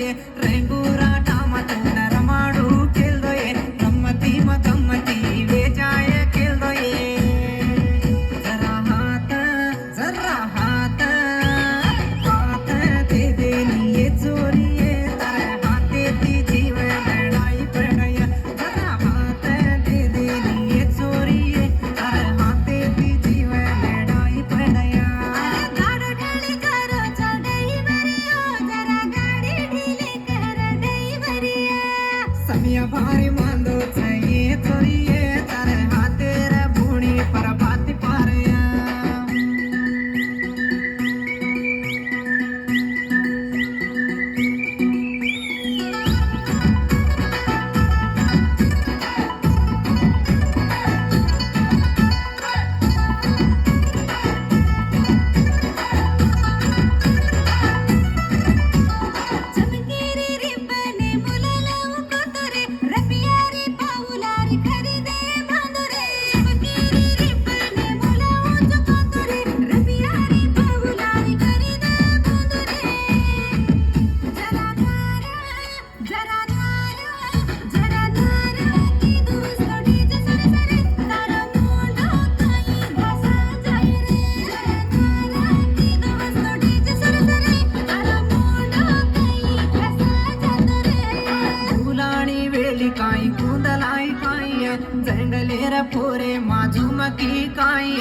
ये रेंगूरा टामा तून रमाडू खेल दो ये गम्मती म गम्मती वेजाय खेल दो ये जरा हात हात दे देनी ये चोरी ये तारे हाथे ती जीव लड़ाई पड़या जरा हाथ दे देनी ये चोरी ये तारे हाथे ती जीव लड़ाई पड़या गाडो ढीली करो चढई बरिया जरा गाडी ढीली कर डई बरिया समिया भारी मांदो चाहिए चोरी ये तारे हाथे रे भूणी पर बात पारया चमकेरी रिब्बने मुलाला उकोतरे रपियारी पाऊलारी खरीदे बांधुरे चमकेरी रिब्बने मुला उकोतरे रपियारी पाऊलारी खरीदे बांधुरे जरा धारा की दुसडी जसरे सरे तारा मोंडो काई घासा जाय रे धारा की दुसडी जसरे सरे तारा मोंडो काई घासा जातो रे फुलाणी वेली काई कुंदलाई काई जंगलेर पोरे माझुमकी काई